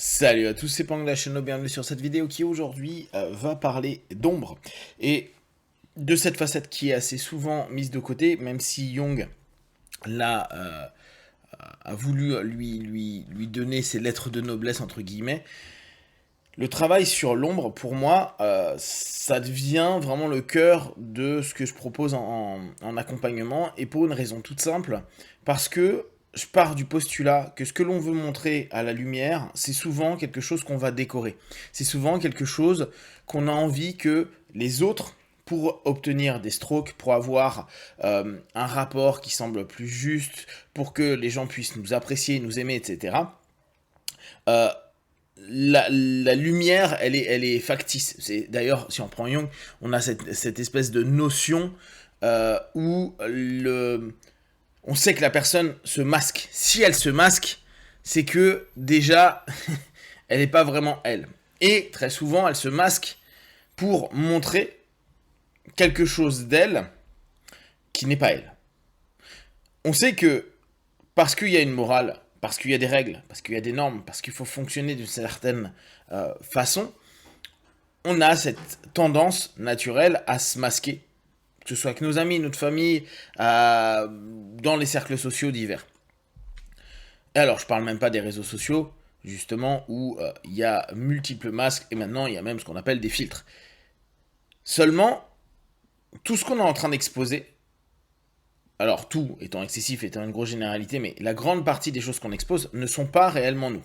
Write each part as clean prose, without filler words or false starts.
Salut à tous, c'est Pang de la chaîne, bienvenue sur cette vidéo qui aujourd'hui va parler d'ombre et de cette facette qui est assez souvent mise de côté, même si Jung l'a a voulu lui donner ses lettres de noblesse entre guillemets. Le travail sur l'ombre, pour moi, ça devient vraiment le cœur de ce que je propose en accompagnement, et pour une raison toute simple, parce que je pars du postulat que ce que l'on veut montrer à la lumière, c'est souvent quelque chose qu'on va décorer. C'est souvent quelque chose qu'on a envie que les autres, pour obtenir des strokes, pour avoir un rapport qui semble plus juste, pour que les gens puissent nous apprécier, nous aimer, etc., euh, la lumière, elle est factice. C'est d'ailleurs, si on prend Jung, on a cette espèce de notion où on sait que la personne se masque. Si elle se masque, c'est que déjà, elle n'est pas vraiment elle. Et très souvent, elle se masque pour montrer quelque chose d'elle qui n'est pas elle. On sait que parce qu'il y a une morale, parce qu'il y a des règles, parce qu'il y a des normes, parce qu'il faut fonctionner d'une certaine façon, on a cette tendance naturelle à se masquer, que ce soit avec nos amis, notre famille, dans les cercles sociaux divers. Et alors, je parle même pas des réseaux sociaux, justement, où il y a multiples masques, et maintenant, il y a même ce qu'on appelle des filtres. Seulement, tout ce qu'on est en train d'exposer, alors tout étant excessif, étant une grosse généralité, mais la grande partie des choses qu'on expose ne sont pas réellement nous.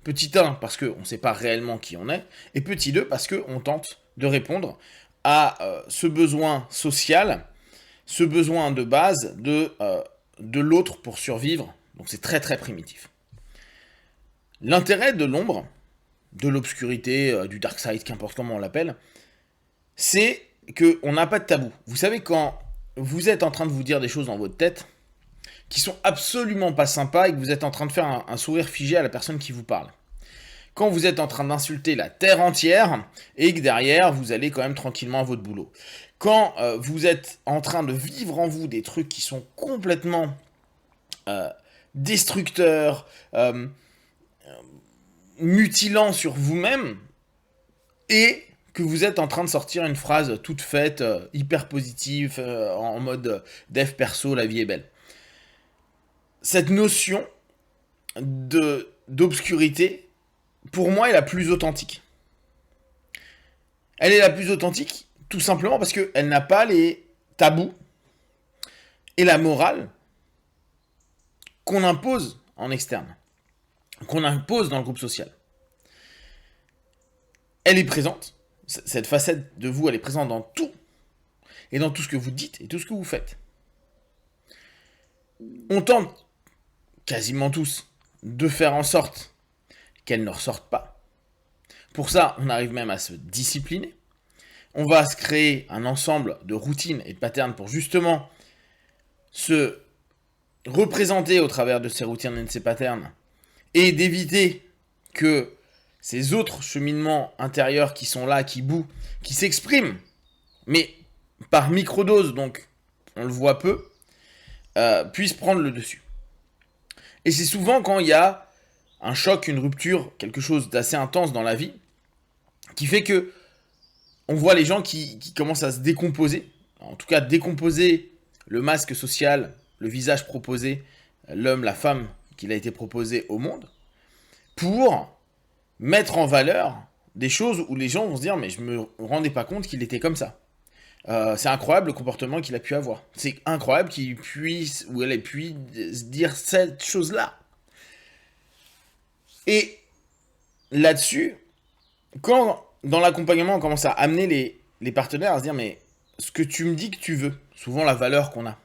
Petit 1, parce qu'on ne sait pas réellement qui on est, et petit 2, parce qu'on tente de répondre à ce besoin social, ce besoin de base de l'autre pour survivre. Donc c'est très très primitif. L'intérêt de l'ombre, de l'obscurité, du dark side, qu'importe comment on l'appelle, c'est qu'on n'a pas de tabou. Vous savez, quand vous êtes en train de vous dire des choses dans votre tête qui sont absolument pas sympas et que vous êtes en train de faire un sourire figé à la personne qui vous parle. Quand vous êtes en train d'insulter la terre entière et que derrière vous allez quand même tranquillement à votre boulot. Quand vous êtes en train de vivre en vous des trucs qui sont complètement destructeurs, mutilants sur vous-même, et que vous êtes en train de sortir une phrase toute faite, hyper positive, en mode dev perso, la vie est belle. Cette notion d'obscurité, pour moi, est la plus authentique. Elle est la plus authentique, tout simplement parce qu'elle n'a pas les tabous et la morale qu'on impose en externe, qu'on impose dans le groupe social. Elle est présente, cette facette de vous, elle est présente dans tout, et dans tout ce que vous dites et tout ce que vous faites. On tente, quasiment tous, de faire en sorte qu'elle ne ressorte pas. Pour ça, on arrive même à se discipliner. On va se créer un ensemble de routines et de patterns pour justement se représenter au travers de ces routines et de ces patterns et d'éviter que ces autres cheminements intérieurs qui sont là, qui bouent, qui s'expriment, mais par microdose, donc on le voit peu, puissent prendre le dessus. Et c'est souvent quand il y a un choc, une rupture, quelque chose d'assez intense dans la vie, qui fait que on voit les gens qui commencent à se décomposer, en tout cas décomposer le masque social, le visage proposé, l'homme, la femme qu'il a été proposé au monde, pour mettre en valeur des choses où les gens vont se dire mais je me rendais pas compte qu'il était comme ça. C'est incroyable le comportement qu'il a pu avoir. C'est incroyable qu'il puisse, ou elle ait pu dire cette chose-là. Et là-dessus, quand dans l'accompagnement on commence à amener les partenaires à se dire mais ce que tu me dis que tu veux, souvent la valeur qu'on a.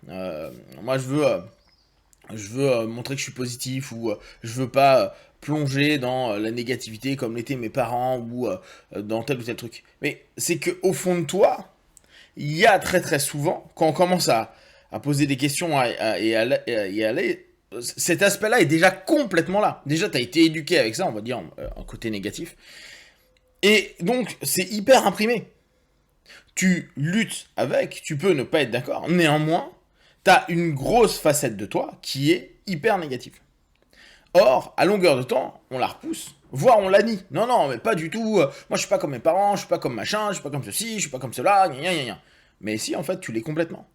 Moi je veux montrer que je suis positif ou je veux pas plonger dans la négativité comme l'étaient mes parents ou dans tel ou tel truc. Mais c'est que au fond de toi, il y a très très souvent, quand on commence à poser des questions et à aller, cet aspect-là est déjà complètement là. Déjà, tu as été éduqué avec ça, on va dire, en côté négatif. Et donc, c'est hyper imprimé. Tu luttes avec, tu peux ne pas être d'accord. Néanmoins, tu as une grosse facette de toi qui est hyper négative. Or, à longueur de temps, on la repousse, voire on la nie. Non, non, mais pas du tout. Moi, je suis pas comme mes parents, je suis pas comme machin, je suis pas comme ceci, je suis pas comme cela, gna gna gna gna. Mais si, en fait, tu l'es complètement.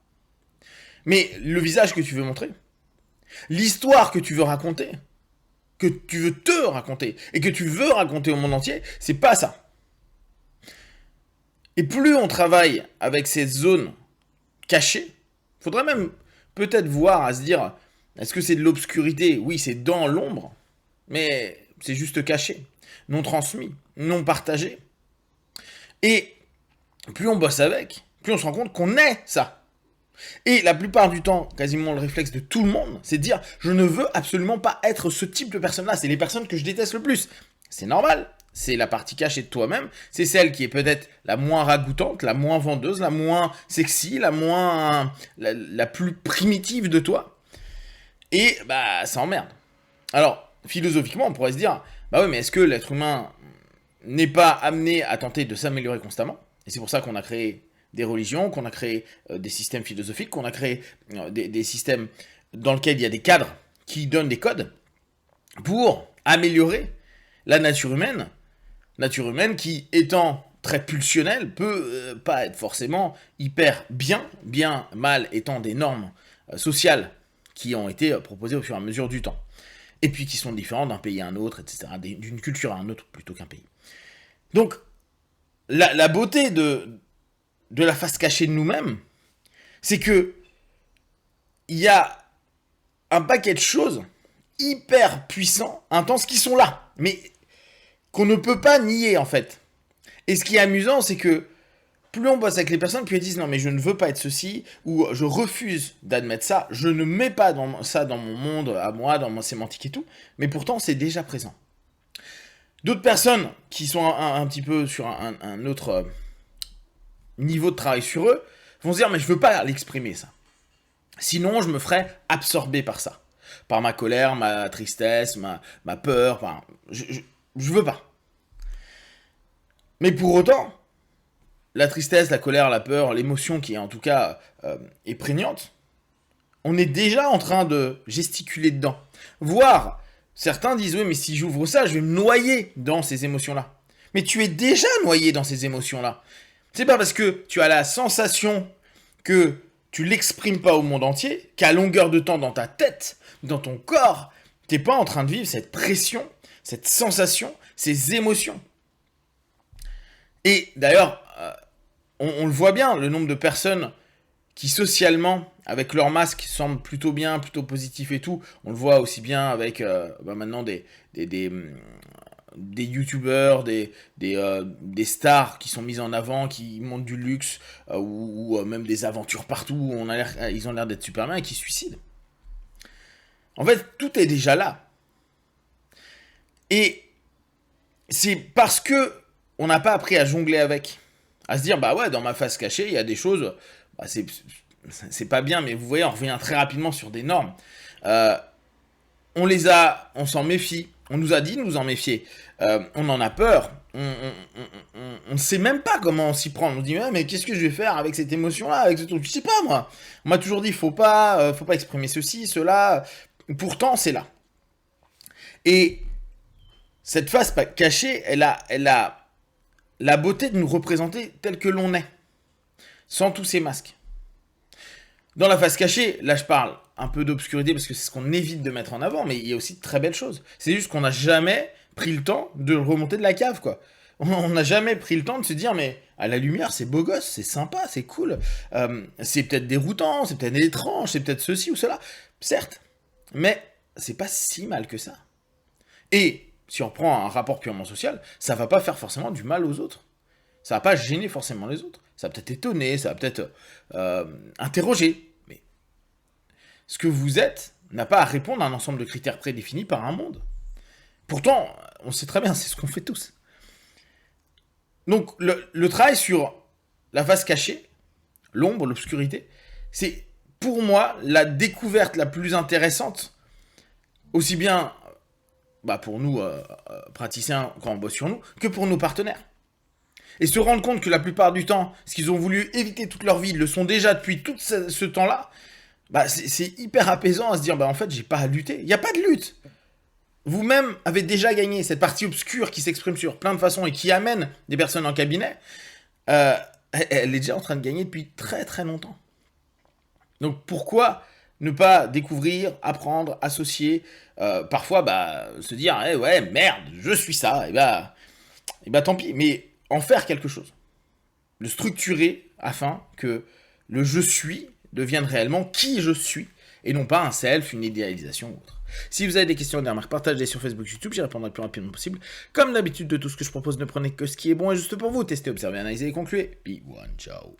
Mais le visage que tu veux montrer, l'histoire que tu veux raconter, que tu veux te raconter, et que tu veux raconter au monde entier, c'est pas ça. Et plus on travaille avec ces zones cachées, faudrait même peut-être voir à se dire, est-ce que c'est de l'obscurité? Oui, c'est dans l'ombre, mais c'est juste caché, non transmis, non partagé. Et plus on bosse avec, plus on se rend compte qu'on est ça. Et la plupart du temps, quasiment le réflexe de tout le monde, c'est de dire « je ne veux absolument pas être ce type de personne-là, c'est les personnes que je déteste le plus ». C'est normal, c'est la partie cachée de toi-même, c'est celle qui est peut-être la moins ragoûtante, la moins vendeuse, la moins sexy, la plus primitive de toi. Et bah ça emmerde. Alors, philosophiquement, on pourrait se dire « bah oui, mais est-ce que l'être humain n'est pas amené à tenter de s'améliorer constamment ?» Et c'est pour ça qu'on a créé des religions, qu'on a créé des systèmes philosophiques, qu'on a créé des systèmes dans lesquels il y a des cadres qui donnent des codes pour améliorer la nature humaine qui, étant très pulsionnelle, peut pas être forcément hyper bien, mal étant des normes sociales qui ont été proposées au fur et à mesure du temps. Et puis qui sont différentes d'un pays à un autre, etc., d'une culture à un autre plutôt qu'un pays. Donc, la beauté de la face cachée de nous-mêmes, c'est que il y a un paquet de choses hyper puissants, intenses, qui sont là, mais qu'on ne peut pas nier en fait. Et ce qui est amusant, c'est que plus on bosse avec les personnes, plus elles disent non mais je ne veux pas être ceci, ou je refuse d'admettre ça, je ne mets pas ça dans mon monde à moi, dans ma sémantique et tout, mais pourtant c'est déjà présent. D'autres personnes qui sont un petit peu sur un autre niveau de travail sur eux, vont se dire mais je veux pas l'exprimer ça. Sinon je me ferais absorber par ça. Par ma colère, ma tristesse, ma peur, je veux pas. Mais pour autant, la tristesse, la colère, la peur, l'émotion qui en tout cas est prégnante, on est déjà en train de gesticuler dedans. Voire, certains disent oui mais si j'ouvre ça, je vais me noyer dans ces émotions-là. Mais tu es déjà noyé dans ces émotions-là. C'est pas parce que tu as la sensation que tu l'exprimes pas au monde entier, qu'à longueur de temps dans ta tête, dans ton corps, t'es pas en train de vivre cette pression, cette sensation, ces émotions. Et d'ailleurs, on le voit bien, le nombre de personnes qui socialement, avec leur masque, semblent plutôt bien, plutôt positifs et tout. On le voit aussi bien avec maintenant des youtubeurs, des stars qui sont mises en avant, qui montrent du luxe, ou même des aventures partout, où ils ont l'air d'être super bien et qui se suicident. En fait, tout est déjà là. Et c'est parce que on n'a pas appris à jongler avec. À se dire, bah ouais, dans ma face cachée, il y a des choses, bah c'est pas bien, mais vous voyez, on revient très rapidement sur des normes. On s'en méfie. On nous a dit de nous en méfier. On en a peur. On ne sait même pas comment s'y prendre. On se dit, mais qu'est-ce que je vais faire avec cette émotion-là, avec ce truc? Je sais pas, moi. On m'a toujours dit, faut pas exprimer ceci, cela. Pourtant, c'est là. Et cette face cachée, elle a la beauté de nous représenter tel que l'on est, sans tous ces masques. Dans la face cachée, là je parle un peu d'obscurité parce que c'est ce qu'on évite de mettre en avant, mais il y a aussi de très belles choses. C'est juste qu'on n'a jamais pris le temps de remonter de la cave, quoi. On n'a jamais pris le temps de se dire, mais à la lumière, c'est beau gosse, c'est sympa, c'est cool. C'est peut-être déroutant, c'est peut-être étrange, c'est peut-être ceci ou cela. Certes, mais c'est pas si mal que ça. Et si on prend un rapport purement social, ça va pas faire forcément du mal aux autres. Ça va pas gêner forcément les autres. Ça va peut-être étonner, ça va peut-être interroger. Mais ce que vous êtes n'a pas à répondre à un ensemble de critères prédéfinis par un monde. Pourtant, on sait très bien, c'est ce qu'on fait tous. Donc, le travail sur la face cachée, l'ombre, l'obscurité, c'est pour moi la découverte la plus intéressante, aussi bien pour nous, praticiens, quand on bosse sur nous, que pour nos partenaires. Et se rendre compte que la plupart du temps, ce qu'ils ont voulu éviter toute leur vie, ils le sont déjà depuis tout ce temps-là, c'est hyper apaisant à se dire, en fait, j'ai pas à lutter. Il n'y a pas de lutte. vous-même avez déjà gagné cette partie obscure qui s'exprime sur plein de façons et qui amène des personnes en cabinet, elle est déjà en train de gagner depuis très très longtemps. Donc pourquoi ne pas découvrir, apprendre, associer, parfois se dire ouais merde, je suis ça, et bah tant pis, mais en faire quelque chose. Le structurer afin que le je suis devienne réellement qui je suis et non pas un self, une idéalisation ou autre. Si vous avez des questions ou des remarques, partagez sur Facebook, YouTube, j'y répondrai le plus rapidement possible. Comme d'habitude, de tout ce que je propose, ne prenez que ce qui est bon et juste pour vous. Testez, observez, analysez et concluez. Be one, ciao.